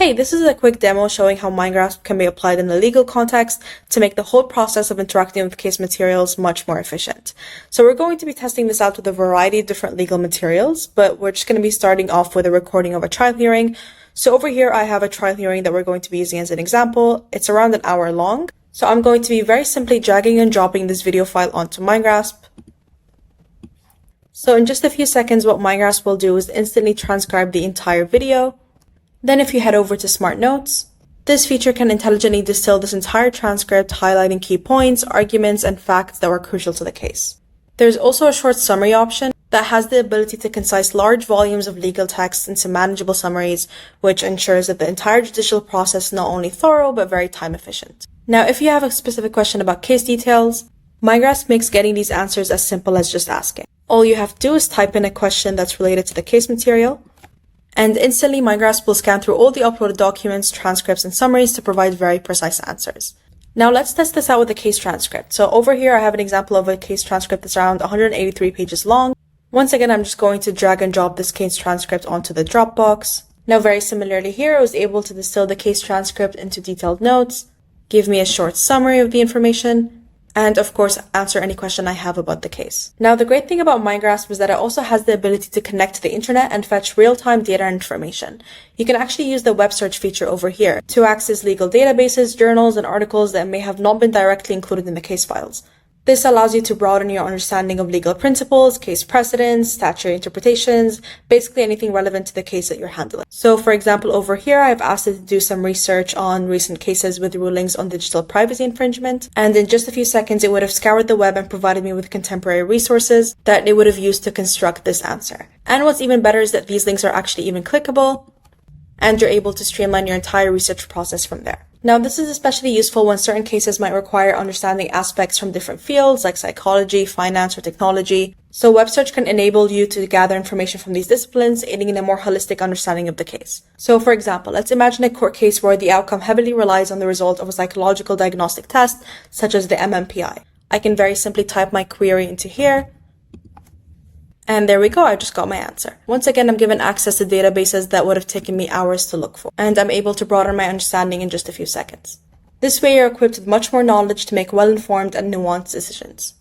Hey, this is a quick demo showing how Mindgrasp can be applied in a legal context to make the whole process of interacting with case materials much more efficient. So we're going to be testing this out with a variety of different legal materials, but we're just going to be starting off with a recording of a trial hearing. So over here, I have a trial hearing that we're going to be using as an example. It's around an hour long. So I'm going to be very simply dragging and dropping this video file onto Mindgrasp. So in just a few seconds, what Mindgrasp will do is instantly transcribe the entire video. Then if you head over to Smart Notes, this feature can intelligently distill this entire transcript, highlighting key points, arguments, and facts that were crucial to the case. There's also a short summary option that has the ability to concise large volumes of legal text into manageable summaries, which ensures that the entire judicial process is not only thorough, but very time efficient. Now, if you have a specific question about case details, Mindgrasp makes getting these answers as simple as just asking. All you have to do is type in a question that's related to the case material, and instantly Mindgrasp will scan through all the uploaded documents, transcripts, and summaries to provide very precise answers. Now let's test this out with a case transcript. So over here I have an example of a case transcript that's around 183 pages long. Once again, I'm just going to drag and drop this case transcript onto the Dropbox. Now very similarly here, I was able to distill the case transcript into detailed notes, give me a short summary of the information, and of course, answer any question I have about the case. Now, the great thing about Mindgrasp is that it also has the ability to connect to the internet and fetch real-time data and information. You can actually use the web search feature over here to access legal databases, journals, and articles that may have not been directly included in the case files. This allows you to broaden your understanding of legal principles, case precedents, statutory interpretations, basically anything relevant to the case that you're handling. So for example, over here, I've asked it to do some research on recent cases with rulings on digital privacy infringement. And in just a few seconds, it would have scoured the web and provided me with contemporary resources that it would have used to construct this answer. And what's even better is that these links are actually even clickable, and you're able to streamline your entire research process from there. Now, this is especially useful when certain cases might require understanding aspects from different fields like psychology, finance, or technology. So web search can enable you to gather information from these disciplines, aiding in a more holistic understanding of the case. So for example, let's imagine a court case where the outcome heavily relies on the result of a psychological diagnostic test, such as the MMPI. I can very simply type my query into here, and there we go, I just got my answer. Once again, I'm given access to databases that would have taken me hours to look for, and I'm able to broaden my understanding in just a few seconds. This way, you're equipped with much more knowledge to make well-informed and nuanced decisions.